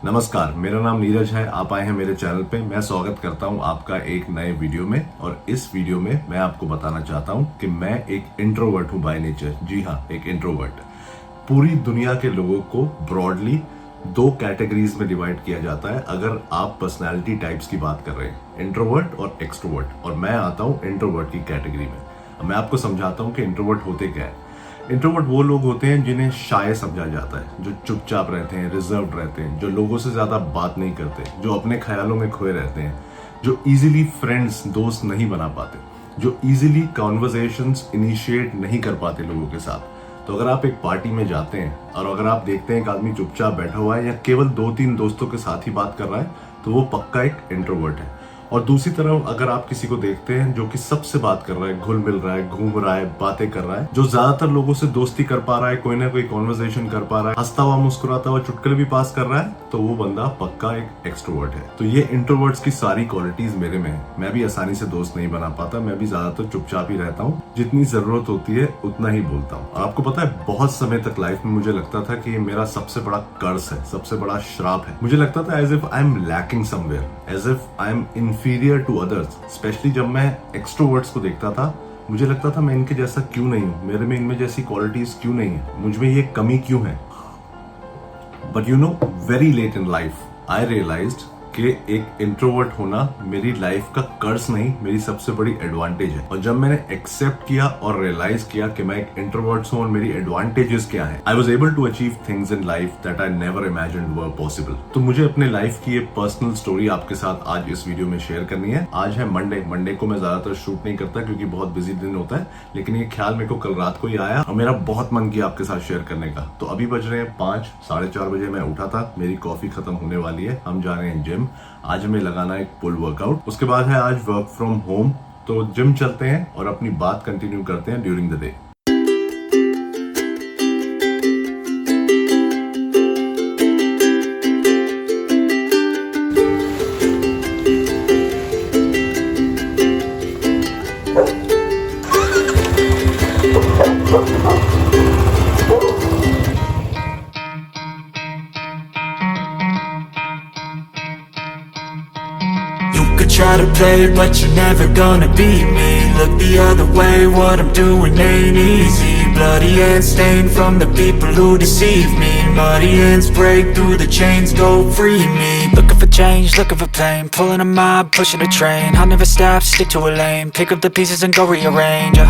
नमस्कार, मेरा नाम नीरज है। आप आए हैं मेरे चैनल पे। मैं स्वागत करता हूं आपका एक नए वीडियो में। और इस वीडियो में मैं आपको बताना चाहता हूं कि मैं एक इंट्रोवर्ट हूं बाय नेचर। जी हाँ, एक इंट्रोवर्ट। पूरी दुनिया के लोगों को ब्रॉडली दो कैटेगरीज में डिवाइड किया जाता है अगर आप पर्सनैलिटी टाइप्स की बात कर रहे हैं, इंट्रोवर्ट और एक्सट्रोवर्ट। और मैं आता हूं इंट्रोवर्ट की कैटेगरी में। अब मैं आपको समझाता हूं कि इंट्रोवर्ट होते क्या है। इंट्रोवर्ट वो लोग होते हैं जिन्हें शाय समझा जाता है, जो चुपचाप रहते हैं, रिजर्व रहते हैं, जो लोगों से ज्यादा बात नहीं करते, जो अपने ख्यालों में खोए रहते हैं, जो इजीली फ्रेंड्स दोस्त नहीं बना पाते, जो इजीली कॉन्वर्सेशंस इनिशिएट नहीं कर पाते लोगों के साथ। तो अगर आप एक पार्टी में जाते हैं और अगर आप देखते हैं एक आदमी चुपचाप बैठा हुआ है या केवल 2-3 दोस्तों के साथ ही बात कर रहा है, तो वो पक्का एक इंट्रोवर्ट है। और दूसरी तरफ अगर आप किसी को देखते हैं जो कि सबसे बात कर रहा है, घुल मिल रहा है, घूम रहा है, बातें कर रहा है, जो ज्यादातर लोगों से दोस्ती कर पा रहा है, कोई ना कोई कॉन्वर्सेशन कर पा रहा है, हंसता हुआ मुस्कुराता हुआ चुटकुले भी पास कर रहा है, तो वो बंदा पक्का एक एक्सट्रोवर्ट है। तो ये इंट्रोवर्ट्स की सारी क्वालिटीज मेरे में है। मैं भी आसानी से दोस्त नहीं बना पाता, मैं भी ज्यादातर चुपचाप ही रहता हूँ, जितनी जरूरत होती है उतना ही बोलता हूँ। और आपको पता है, बहुत समय तक लाइफ में मुझे लगता था कि ये मेरा सबसे बड़ा कर्ज है, सबसे बड़ा श्राप है। मुझे लगता था as if I am lacking somewhere, as if I am inferior to others. Specially जब मैं एक्सट्रोवर्ट्स को देखता था, मुझे लगता था मैं इनके जैसा क्यों नहीं हूं, मेरे में इनमें जैसी क्वालिटीज क्यों नहीं है, मुझ में ये कमी क्यों है। But you know, very late in life I realised कि एक इंट्रोवर्ट होना मेरी लाइफ का कर्ज नहीं, मेरी सबसे बड़ी एडवांटेज है। और जब मैंने एक्सेप्ट किया और रियलाइज किया कि मैं एक इंट्रोवर्ट हूं और मेरी एडवांटेजेस क्या हैं, I was able to achieve things in life that I never imagined were possible. तो मुझे अपने लाइफ की ये पर्सनल स्टोरी आपके साथ आज इस वीडियो में शेयर करनी है। आज है मंडे को मैं ज्यादातर शूट नहीं करता क्योंकि बहुत बिजी दिन होता है, लेकिन ये ख्याल मेरे को कल रात को ही आया और मेरा बहुत मन किया आपके साथ शेयर करने का। तो अभी बज रहे हैं 5, 4:30 बजे मैं उठा था, मेरी कॉफी खत्म होने वाली है, हम जा रहे हैं जिम। आज हमें लगाना है एक पुल वर्कआउट, उसके बाद है आज वर्क फ्रॉम होम। तो जिम चलते हैं और अपनी बात कंटिन्यू करते हैं during the day. Try to play, but you're never gonna beat me. Look the other way, what I'm doing ain't easy. Bloody hands stained from the people who deceive me. Muddy hands break through the chains, go free me. Looking for change, looking for pain. Pulling a mob, pushing a train. I'll never stop, stick to a lane. Pick up the pieces and go rearrange.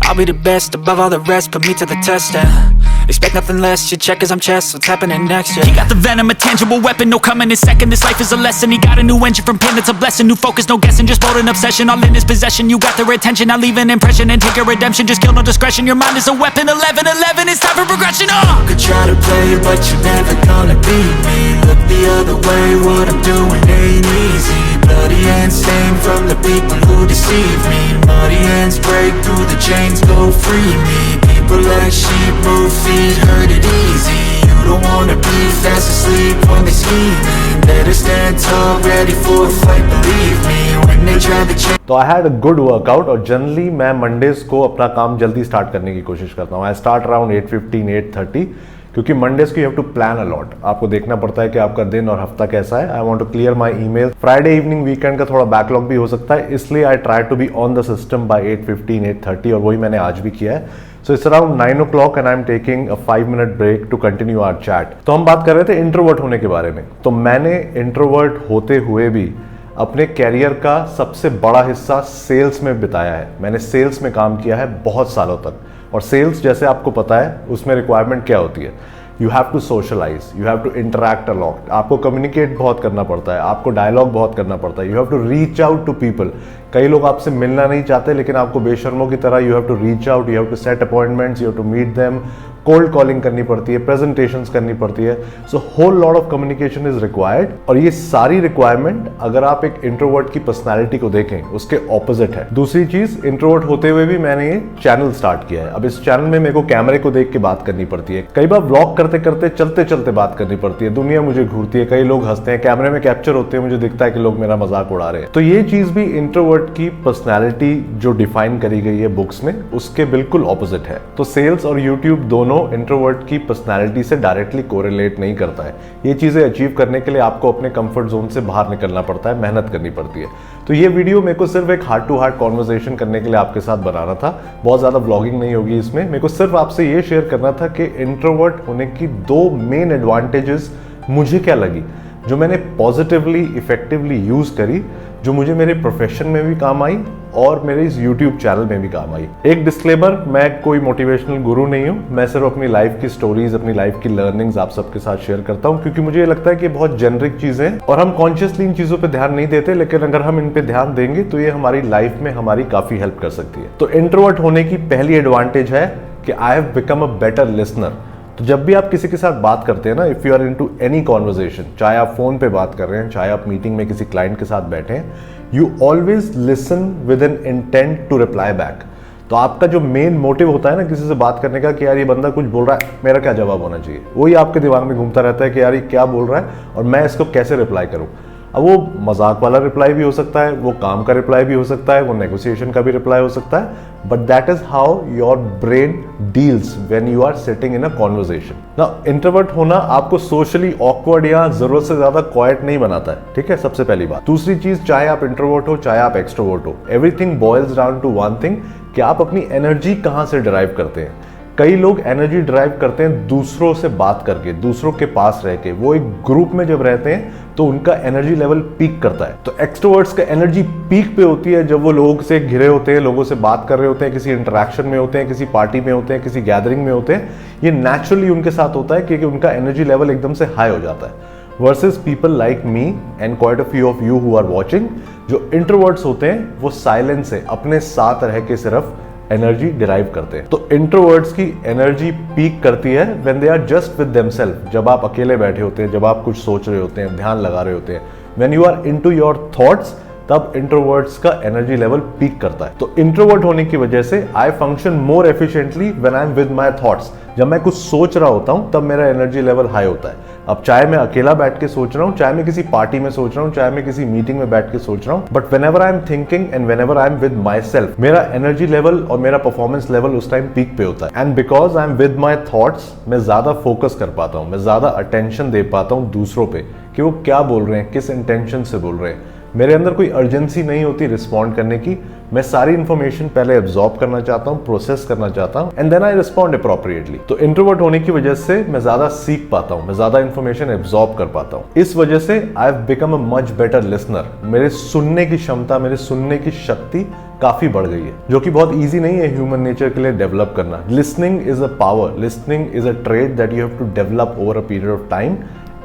I'll be the best above all the rest, put me to the test and expect nothing less. Your check is I'm chess, what's happening next? Yeah. He got the venom, a tangible weapon, no coming in second. This life is a lesson. He got a new engine from pain, that's a blessing. New focus, no guessing, just bold and obsession. All in his possession, you got their attention. I'll leave an impression and take your redemption. Just kill no discretion, your mind is a weapon. 11-11, it's time for progression. You could try to play, but you're never gonna beat me. Look the other way, what I'm doing ain't easy. Bloody hands stained from the people who deceive me. Muddy hands break through the chains, go free me. People like sheep move feet, hurt it easy. You don't wanna be fast asleep when they scheming. Better stand tall, ready for a fight, believe me. When they try to change. तो I had a good workout और generally मैं Mondays को अपना काम जल्दी start करने की कोशिश करता हूँ। आई स्टार्ट अराउंड 8:15, 8:30, क्योंकि मंडेज को you have to plan a lot. आपको देखना पड़ता है कि आपका दिन और हफ्ता कैसा है। I want to clear my email. Friday evening weekend का थोड़ा बैकलॉग भी हो सकता है, इसलिए I try to be on the system by 8:15, 8:30, और वही मैंने आज भी किया है। So it's around 9 o'clock and I am taking a 5-minute break to continue our chat. तो हम बात कर रहे थे इंट्रोवर्ट होने के बारे में। तो मैंने इंट्रोवर्ट होते हुए भी अपने कैरियर का सबसे बड़ा हिस्सा सेल्स में बिताया है। मैंने सेल्स में काम किया है बहुत सालों तक। और सेल्स, जैसे आपको पता है, उसमें रिक्वायरमेंट क्या होती है? You have to socialise, you have to interact a lot, आपको कम्युनिकेट बहुत करना पड़ता है, आपको डायलॉग बहुत करना पड़ता है, you have to reach out to people. कई लोग आपसे मिलना नहीं चाहते, लेकिन आपको बेशर्मों की तरह you have to reach out, you have to set appointments, you have to meet them, cold calling करनी पड़ती है, प्रेजेंटेशंस करनी पड़ती है। So whole lot of communication is required. और ये सारी रिक्वायरमेंट अगर आप एक इंट्रोवर्ट की पर्सनालिटी को देखें, उसके ऑपोजिट है। दूसरी चीज, इंट्रोवर्ट होते हुए भी मैंने ये चैनल स्टार्ट किया है। अब इस चैनल में मेरे को कैमरे को देख के बात करनी पड़ती है, कई बार ब्लॉग करते करते चलते चलते बात करनी पड़ती है, दुनिया मुझे घूरती है, कई लोग हंसते हैं, कैमरे में कैप्चर होते हैं, मुझे दिखता है कि लोग मेरा मजाक उड़ा रहे हैं। तो ये चीज भी इंट्रोवर्ट की पर्सनैलिटी जो डिफाइन करी गई है बुक्स में, उसके बिल्कुल ऑपोजिट है। तो सेल्स और यूट्यूब दोनों दोनों इंट्रोवर्ट की पर्सनालिटी से डायरेक्टली कोरिलेट नहीं करता है। ये चीज़ें अचीव करने के लिए आपको अपने कंफर्ट जोन से बाहर निकलना पड़ता है, मेहनत करनी पड़ती है। तो ये वीडियो मेरे को सिर्फ एक हार्ट टू हार्ट कॉन्वर्सेशन करने के लिए आपके साथ बनाना था। बहुत ज़्यादा व्लॉगिंग नहीं होगी इसमें। मेरे को सिर्फ आपसे ये शेयर करना था कि इंट्रोवर्ट होने की 2 मेन एडवांटेजेस मुझे क्या लगी, जो मैंने पॉजिटिवली इफेक्टिवली यूज़ करी, जो मुझे मेरे प्रोफेशन में भी काम आई और मेरे इस YouTube चैनल में भी काम आई। एक डिस्क्लेमर, मैं कोई मोटिवेशनल गुरु नहीं हूँ। मैं सिर्फ अपनी लाइफ की स्टोरीज, अपनी लाइफ की लर्निंग्स आप सबके साथ शेयर करता हूँ, क्योंकि मुझे ये लगता है कि बहुत जेनरिक चीज़ें हैं और हम कॉन्शियसली इन चीज़ों पे ध्यान नहीं देते, लेकिन अगर हम इन पे ध्यान देंगे तो ये हमारी लाइफ में हमारी काफ़ी हेल्प कर सकती है। तो इंट्रोवर्ट होने की पहली एडवांटेज है कि I have become a better listener. तो जब भी आप किसी के साथ बात करते हैं ना, if you are into any conversation, चाहे आप फोन पे बात कर रहे हैं, चाहे आप मीटिंग में किसी क्लाइंट के साथ बैठे हैं, you always listen with an intent to reply back. तो आपका जो मेन मोटिव होता है ना किसी से बात करने का, कि यार ये बंदा कुछ बोल रहा है, मेरा क्या जवाब होना चाहिए, वही आपके दिमाग में घूमता रहता है कि यार ये क्या बोल रहा है और मैं इसको कैसे रिप्लाई करूं। अब वो मजाक वाला रिप्लाई भी हो सकता है, वो काम का रिप्लाई भी हो सकता है, वो नेगोशिएशन का भी रिप्लाई हो सकता है, but that is how your brain deals when you are sitting in a conversation. Now introvert होना आपको सोशली ऑकवर्ड या जरूरत से ज्यादा क्वाइट नहीं बनाता है, ठीक है, सबसे पहली बात। दूसरी चीज, चाहे आप इंट्रोवर्ट हो चाहे आप एक्सट्रोवर्ट हो, everything boils down to one thing, कि आप अपनी एनर्जी कहां से डिराइव करते हैं। कई लोग एनर्जी ड्राइव करते हैं दूसरों से बात करके, दूसरों के पास रह के। वो एक ग्रुप में जब रहते हैं तो उनका एनर्जी लेवल पीक करता है। तो एक्सट्रोवर्ट्स का एनर्जी पीक पे होती है जब वो लोगों से घिरे होते हैं, लोगों से बात कर रहे होते हैं, किसी इंटरेक्शन में होते हैं, किसी पार्टी में होते हैं, किसी गैदरिंग में होते हैं। ये नेचुरली उनके साथ होता है क्योंकि उनका एनर्जी लेवल एकदम से हाई हो जाता है। Versus people like me and quite a few of you who are watching, जो इंट्रोवर्ट्स होते हैं वो साइलेंस से अपने साथ रह के सिर्फ एनर्जी डिराइव करते हैं। तो इंट्रोवर्ट्स की एनर्जी पीक करती है when they are just with themself, जब आप अकेले बैठे होते हैं, जब आप कुछ सोच रहे होते हैं, ध्यान लगा रहे होते हैं, when you are into your thoughts, तब इंट्रोवर्ट्स का एनर्जी लेवल पीक करता है। तो इंट्रोवर्ट होने की वजह से I function more efficiently when I am with my thoughts. जब मैं कुछ सोच रहा होता हूं तब मेरा एनर्जी लेवल हाई होता है। अब चाहे मैं अकेला बैठ के सोच रहा हूं, चाहे मैं किसी पार्टी में सोच रहा हूं, चाहे मैं किसी मीटिंग में बैठ के सोच रहा हूं, but whenever I am thinking and whenever I am with my self, मेरा एनर्जी लेवल और मेरा परफॉर्मेंस लेवल उस टाइम पीक पे होता है। And because I am with my thoughts, मैं ज्यादा फोकस कर पाता हूं, मैं ज्यादा अटेंशन दे पाता हूं दूसरों पे कि वो क्या बोल रहे हैं, किस इंटेंशन से बोल रहे हैं। मेरे अंदर कोई अर्जेंसी नहीं होती रिस्पॉन्ड करने की। मैं सारी इंफॉर्मेशन पहले एब्जॉर्ब करना चाहता हूं, प्रोसेस करना चाहता हूं, and then I respond appropriately. तो इंट्रोवर्ट होने की वजह से मैं ज्यादा सीख पाता हूं, मैं ज्यादा इंफॉर्मेशन एब्जॉर्ब कर पाता हूं। इस वजह से I have become a much better listener. मेरे सुनने की क्षमता, मेरे सुनने की शक्ति काफी बढ़ गई है, जो कि बहुत ईजी नहीं है ह्यूमन नेचर के लिए डेवलप करना। Listening is a power, listening is a trait that you have to develop over a period of time.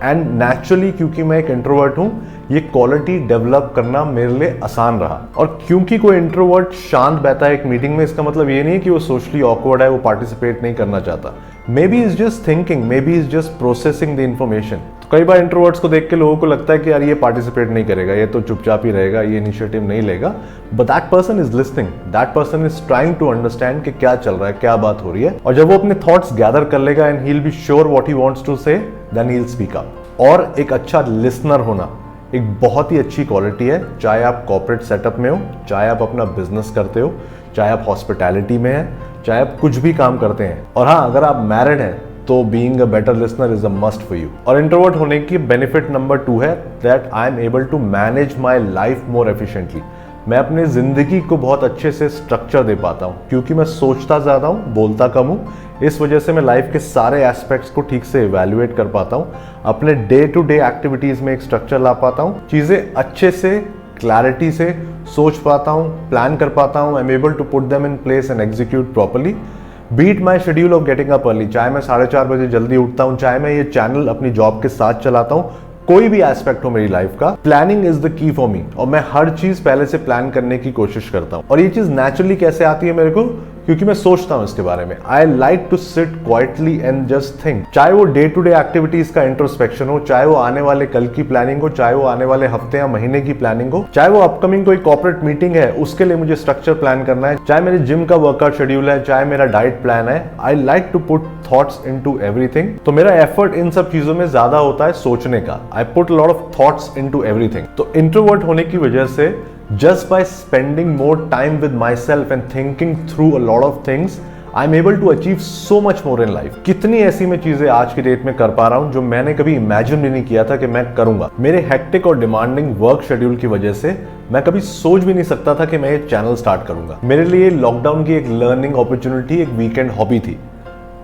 And naturally क्योंकि मैं एक इंट्रोवर्ट हूं, ये क्वालिटी डेवलप करना मेरे लिए आसान रहा। और क्योंकि कोई इंट्रोवर्ट शांत बैठा है एक मीटिंग में, इसका मतलब ये नहीं है कि वो सोशली ऑकवर्ड है, वो पार्टिसिपेट नहीं करना चाहता। May be is just thinking, may be is just processing the information. तो कई बार इंट्रोवर्ट्स को देख के लोगों को लगता है कि यार ये पार्टिसिपेट नहीं करेगा, ये तो चुपचाप ही रहेगा, ये इनिशिएटिव नहीं लेगा। But that person is listening, that person is trying to understand कि क्या चल रहा है, क्या बात हो रही है। और जब वो अपने थॉट्स गैदर कर लेगा and he will be sure what he wants to say, then he will speak up. और एक अच्छा लिसनर होना एक बहुत ही अच्छी क्वालिटी है, चाहे आप कॉर्पोरेट सेटअप में हो, चाहे आप अपना बिजनेस करते हो, चाहे आप हॉस्पिटैलिटी में हैं, चाहे आप कुछ भी काम करते हैं। और हाँ, अगर आप मैरिड हैं तो being a better listener is a must for you. और इंट्रोवर्ट होने की बेनिफिट नंबर 2 है that I am able to manage my life more efficiently. मैं अपने जिंदगी को बहुत अच्छे से स्ट्रक्चर दे पाता हूँ, क्योंकि मैं सोचता ज्यादा हूँ, बोलता कम हूँ। इस वजह से मैं लाइफ के सारे एस्पेक्ट्स को ठीक से इवैल्यूएट कर पाता हूँ, अपने डे टू डे एक्टिविटीज में एक स्ट्रक्चर ला पाता हूँ, चीजें अच्छे से क्लैरिटी से सोच पाता हूँ, प्लान कर पाता हूँ। I am able to put them in place and execute properly. Be it my schedule of getting up early, चाहे मैं 4:30 बजे जल्दी उठता हूँ, चाहे मैं ये चैनल अपनी जॉब के साथ चलाता हूँ, कोई भी एस्पेक्ट हो मेरी लाइफ का, planning is the key for me. और मैं हर चीज पहले से प्लान करने की कोशिश करता हूँ। और ये चीज नेचुरली कैसे आती है मेरे को, क्योंकि मैं सोचता हूं इसके बारे में। I like to sit quietly and just think. चाहे वो डे टू डे एक्टिविटीज का इंट्रोस्पेक्शन हो, चाहे वो आने वाले कल की प्लानिंग हो, चाहे वो आने वाले हफ्ते या महीने की प्लानिंग हो, चाहे वो अपकमिंग कोई कॉर्पोरेट मीटिंग है उसके लिए मुझे स्ट्रक्चर प्लान करना है, चाहे मेरे जिम का वर्कआउट शेड्यूल है, चाहे मेरा डाइट प्लान है। I like to put thoughts into everything. तो मेरा एफर्ट इन सब चीजों में ज्यादा होता है सोचने का। I put lot of thoughts into everything. तो इंट्रोवर्ट होने की वजह से just by spending more time with myself and thinking through a lot of things, I am able to achieve so much more in life. कितनी ऐसी मैं चीजें आज की डेट में कर पा रहा हूं जो मैंने कभी इमेजिन भी नहीं किया था कि मैं करूंगा। मेरे हेक्टिक और डिमांडिंग वर्क शेड्यूल की वजह से मैं कभी सोच भी नहीं सकता था कि मैं ये चैनल स्टार्ट करूंगा। मेरे लिए लॉकडाउन की एक लर्निंग अपॉर्चुनिटी, एक वीकेंड हॉबी थी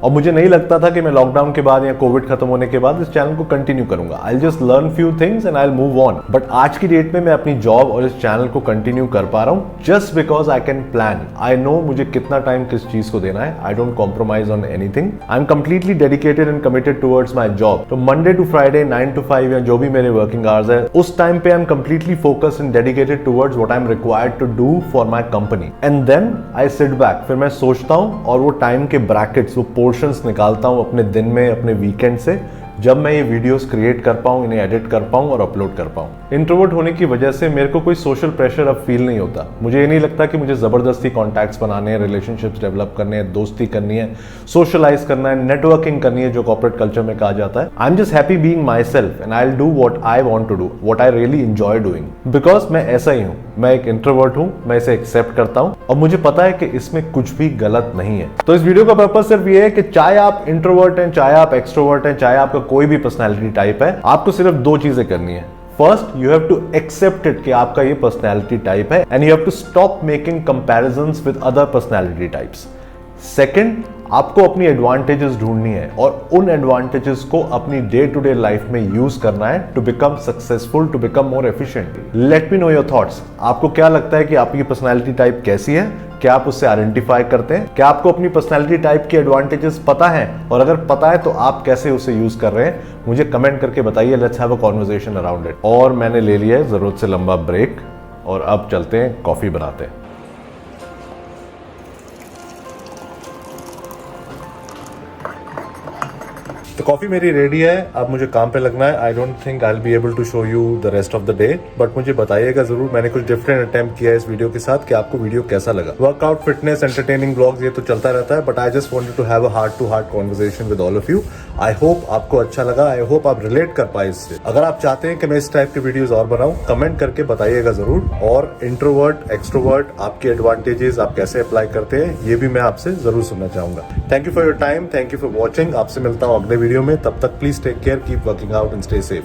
और मुझे नहीं लगता था कि मैं लॉकडाउन के बाद या कोविड खत्म होने के बाद इस चैनल को कंटिन्यू करूंगा। I just learn few things and I will move on. But आज की डेट में मैं अपनी जॉब और इस चैनल को कंटिन्यू कर पा रहा हूं just because I can plan. I know मुझे कितना टाइम किस चीज को देना है। I don't compromise on anything. I am completely dedicated and committed towards my job. तो मंडे टू फ्राइडे 9 to 5 या जो भी मेरे वर्किंग आवर्स है उस टाइम पे I am completely focused and dedicated towards what I am required to do for my company. And then I sit back, फिर मैं सोचता हूं और वो टाइम के ब्रैकेट्स, वो पोर्शंस निकालता हूं अपने दिन में, अपने वीकेंड से, जब मैं ये वीडियोस क्रिएट कर पाऊं, इन्हें एडिट कर पाऊं और अपलोड कर पाऊं। इंट्रोवर्ट होने की वजह से मेरे को कोई सोशल प्रेशर अब फील नहीं होता। मुझे ये नहीं लगता कि मुझे जबरदस्ती कॉन्टैक्ट्स बनाने हैं, रिलेशनशिप्स डेवलप करने हैं, दोस्ती करनी है, सोशलाइज करना है, नेटवर्किंग करनी है जो कॉर्पोरेट कल्चर में कहा जाता है। I am just happy being my self and I will do what I want to do, what I really enjoy doing, because मैं ऐसा ही हूं। मैं एक इंट्रोवर्ट हूं, मैं इसे एक्सेप्ट करता हूं और मुझे पता है कि इसमें कुछ भी गलत नहीं है। तो इस वीडियो का पर्पस सिर्फ ये है कि चाहे आप इंट्रोवर्ट हैं, चाहे आप एक्सट्रोवर्ट हैं, चाहे आपका कोई भी पर्सनैलिटी टाइप है, आपको सिर्फ दो चीजें करनी है। First, you have to accept it कि आपका ये पर्सनैलिटी टाइप है and you have to stop making comparisons with other personality types. Second, आपको अपनी एडवांटेजेस ढूंढनी है और उन एडवांटेजेस को अपनी डे टू डे लाइफ में यूज करना है to become successful, to become more efficient. Let me know your thoughts. आपको क्या लगता है कि आपकी पर्सनैलिटी टाइप कैसी है? क्या आप उससे आइडेंटिफाई करते हैं? क्या आपको अपनी पर्सनैलिटी टाइप के एडवांटेजेस पता है? और अगर पता है तो आप कैसे उसे यूज कर रहे हैं? मुझे कमेंट करके बताइए। Let's have a conversation around it. और मैंने ले लिया है जरूरत से लंबा ब्रेक और अब चलते हैं कॉफी बनाते हैं। तो कॉफी मेरी रेडी है, अब मुझे काम पे लगना है। I don't think I will be able to show you the rest of the day, but मुझे बताइएगा जरूर। मैंने कुछ डिफरेंट अटेम्प्ट किया है इस वीडियो के साथ कि आपको वीडियो कैसा लगा। वर्कआउट, फिटनेस, एंटरटेनिंग ब्लॉग्स ये तो चलता रहता है, but I just wanted to have a heart to heart conversation with all of you. I hope आपको अच्छा लगा, आई होप आप रिलेट कर पाए इससे। अगर आप चाहते हैं कि मैं इस टाइप के वीडियोस और बनाऊं, कमेंट करके बताइएगा जरूर। और इंट्रोवर्ट, एक्सट्रोवर्ट, आपके एडवांटेजेस आप कैसे अप्लाई करते हैं ये भी मैं आपसे जरूर सुनना चाहूंगा। Thank you for your time, thank you for watching. आपसे मिलता हूं अगले वीडियो में, तब तक please take care, keep working out and stay safe.